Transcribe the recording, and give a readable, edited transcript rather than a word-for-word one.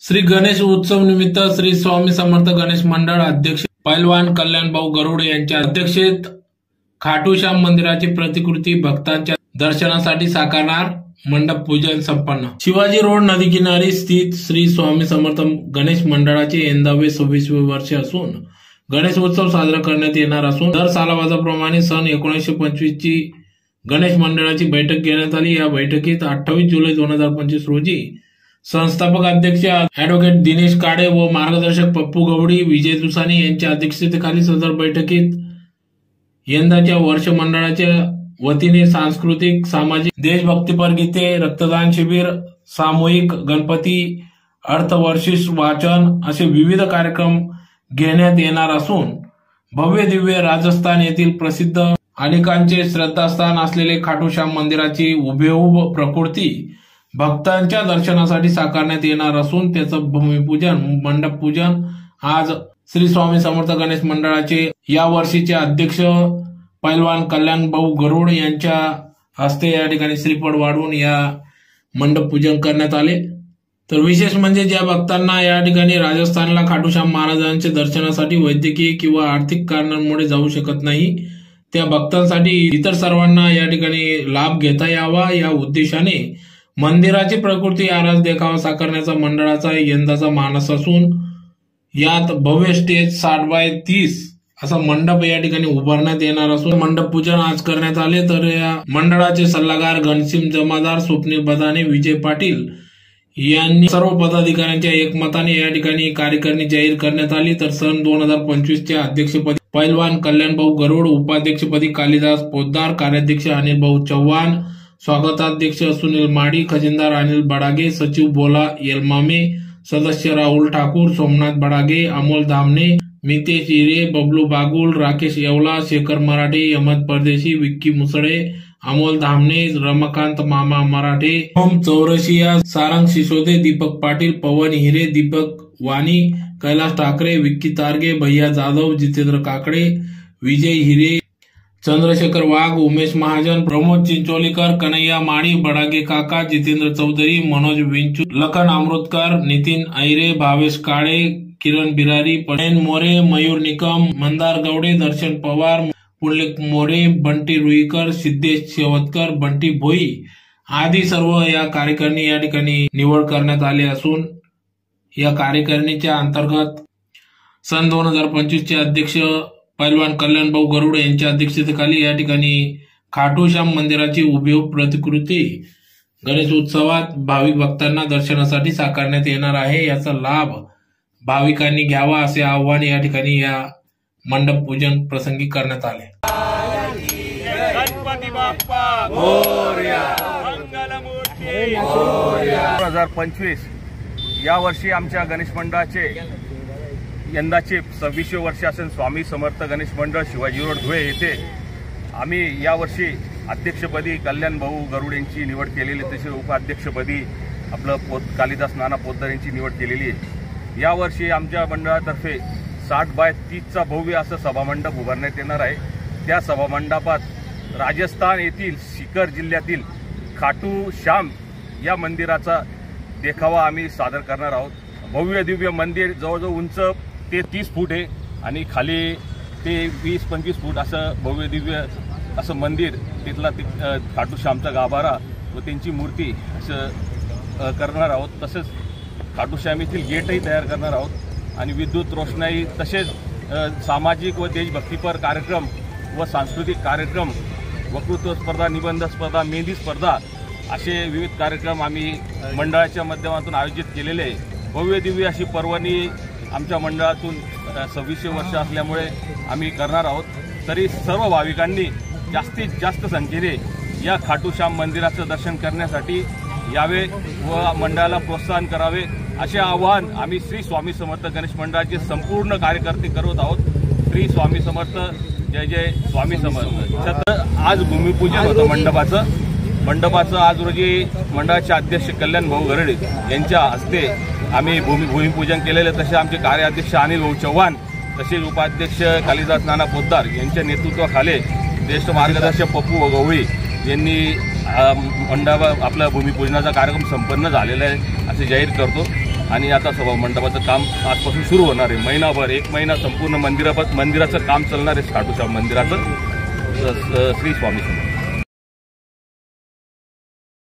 श्री गणेश उत्सव निमित्त श्री स्वामी समर्थ गणेश मंडळ अध्यक्ष पैलवान कल्याण भाऊ गरुड यांच्या अध्यक्षतेत खाटू श्याम मंदिराची प्रतिकृती भक्तांच्या दर्शनासाठी साकारणार मंडप पूजन संपन्न। शिवाजी रोड नदी किनारी स्थित श्री स्वामी समर्थ गणेश मंडळाचे यंदावे 26वे वर्ष असून गणेश उत्सव साजरा करण्यात येणार असून दर सालाबाजाप्रमाणे सन 1925 ची गणेश मंडळाची बैठक घेण्यात आली। या बैठकीत 28 जुलै 2025 रोजी संस्थापक अध्यक्ष ॲडव्होकेट दिनेश काळे व मार्गदर्शक पप्पू गवडी, विजय दुसानी यांच्या अध्यक्षतेखाली सदर बैठकीत यंदाच्या वर्ष मंडळाच्या वतीने सांस्कृतिक, सामाजिक, देशभक्तीपर गीते, रक्तदान शिबिर, सामूहिक गणपती अर्थवर्षिष वाचन असे विविध कार्यक्रम घेण्यात येणार असून भव्य दिव्य राजस्थान येथील प्रसिद्ध अनेकांचे श्रद्धास्थान असलेले खाटू श्याम मंदिराची हुबेहूब प्रकृती भक्तांच्या दर्शनासाठी साकारण्यात येणार असून त्याचं भूमिपूजन, मंडप पूजन आज श्री स्वामी समर्थ गणेश मंडळाचे या वर्षीचे अध्यक्ष पैलवान कल्याण भाऊ गरुड यांच्या हस्ते या ठिकाणी श्रीफळ वाढवून या मंडप पूजन करण्यात आले। तर विशेष म्हणजे ज्या भक्तांना या ठिकाणी राजस्थानला खाटू श्याम महाराजांच्या दर्शनासाठी वैद्यकीय किंवा आर्थिक कारणांमुळे जाऊ शकत नाही, त्या भक्तांसाठी इतर सर्वांना या ठिकाणी लाभ घेता यावा या उद्देशाने मंदिराची प्रकृती आरास देखावा साकारण्याचा मंडळाचा यंदाचा मानस असून यात भव्य स्टेज 60x30 असा मंडप या ठिकाणी उभारण्यात येणार असून मंडप पूजन आज करण्यात आले। तर या मंडळाचे सल्लागार घनसिंग जमादार, स्वप्नील बदाने, विजय पाटील यांनी सर्व पदाधिकाऱ्यांच्या एकमताने या ठिकाणी कार्यकारिणी जाहीर करण्यात आली। तर सन 2025 च्या अध्यक्षपदी पैलवान कल्याण भाऊ गरुड, उपाध्यक्षपदी कालिदास पोद्दार, कार्याध्यक्ष अनिल भाऊ चव्हाण, स्वागताध्यक्ष सुनील माडी, खजिनदार अनिल बडागे, सचिव बोला येलमामे, सदस्य राहुल ठाकूर, सोमनाथ बडागे, अमोल धामणे, मितेश हिरे, बबलू बागुल, राकेश येवला, शेखर मराठे, अहमद परदेशी, विक्की मुसळे, अमोल धामणे, रमाकांत मामा मराठे, ओम चौरसिया, सारंग सिसोदे, दीपक पाटील, पवन हिरे, दीपक वाणी, कैलास ठाकरे, विक्की तारगे, भैया जाधव, जितेंद्र काकडे, विजय हिरे, चंद्रशेखर वाघ, उमेश महाजन, प्रमोद चिंचोलीकर, कन्हैया माळी, बडागे काका, जितेंद्र चौधरी, मनोज विंचू, लखन अमृतकर, नितीन ऐरे, भावेश काळे, किरण बिरारी, पटेन मोरे, मयूर निकम, मंदार गवडे, दर्शन पवार, पुंडलिक मोरे, बंटी रुईकर, सिद्धेश शेवतकर, बंटी भोई आदी सर्व या कार्यकारिणी या ठिकाणी निवड करण्यात आले असून या कार्यकारिणीच्या अंतर्गत सन 2025 चे अध्यक्ष पैलवान कल्याण भाऊ गरुड यांच्या अध्यक्षतेखाली या ठिकाणी खाटू श्याम मंदिराची हुबेहूब प्रतिकृती गणेश उत्सवात भाविक भक्तांना दर्शनासाठी साकारण्यात येणार आहे। याचा लाभ भाविकांनी घ्यावा असे आवाहन या ठिकाणी या मंडप पूजन प्रसंगी करण्यात आले। गणपती बाप्पा मोरया, मंगलमूर्ती मोरया। 2025 या वर्षी आमच्या गणेश मंडळाचे यंदाचे 26वे वर्ष असेल स्वामी समर्थ गणेश मंडळ शिवाजी रोड धुळे येथे आम्ही यावर्षी अध्यक्षपदी कल्याण भाऊ गरुड यांची निवड केलेली, तसे उपाध्यक्षपदी आपलं कालिदास नाना पोद्दार यांची निवड केलेली आहे। यावर्षी आमच्या मंडळातर्फे 60x30 चा भव्य असं सभामंडप उभारण्यात येणार आहे। त्या सभामंडपात राजस्थान येथील सीकर जिल्ह्यातील खाटू श्याम या मंदिराचा देखावा आम्ही सादर करणार आहोत। भव्य दिव्य मंदिर जवळजवळ उंच ते 30 फूट आहे आणि खाली ते 20-25 फूट असं भव्य दिव्य असं मंदिर, तिथला खाटू श्यामचा गाभारा व त्यांची मूर्ती असं करणार आहोत। तसेच खाटू श्याम येथील गेटही तयार करणार आहोत आणि विद्युत रोषणाई, तसेच सामाजिक व देशभक्तीपर कार्यक्रम व सांस्कृतिक कार्यक्रम, वक्तृत्व स्पर्धा, निबंध स्पर्धा, मेहंदी स्पर्धा असे विविध कार्यक्रम आम्ही मंडळाच्या माध्यमातून आयोजित केलेले आहे। भव्य दिव्य अशी पर्वणी आमच्या मंडळातून 26वे वर्ष असल्यामुळे आम्ही करणार आहोत। तरी सर्व भाविकांनी जास्तीत जास्त संख्येने या खाटू श्याम मंदिराचं दर्शन करण्यासाठी यावे व मंडळाला प्रोत्साहन करावे असे आवाहन आम्ही श्री स्वामी समर्थ गणेश मंडळाचे संपूर्ण कार्यकर्ते करत आहोत। श्री स्वामी समर्थ, जय जय स्वामी समर्थ। आज भूमिपूजन होतं मंडपाचं आज रोजी मंडळाचे अध्यक्ष कल्याण भाऊ गरुड यांच्या हस्ते आम्ही भूमिपूजन केलेले। तसे आमचे कार्याध्यक्ष अनिल भाऊ चव्हाण, तसेच उपाध्यक्ष कालिदास नाना पोद्दार यांच्या नेतृत्वाखाली ज्येष्ठ मार्गदर्शक पप्पू गवळी यांनी मंडप आपला भूमिपूजनाचा कार्यक्रम संपन्न झालेला आहे असे जाहीर करतो। आणि आता सभा मंडपाचं काम आजपासून सुरू होणार आहे. महिनाभर 1 महिना संपूर्ण मंदिराचं काम चालणार आहे. खाटूश्याम मंदिराचं. श्री स्वामी समर्थ.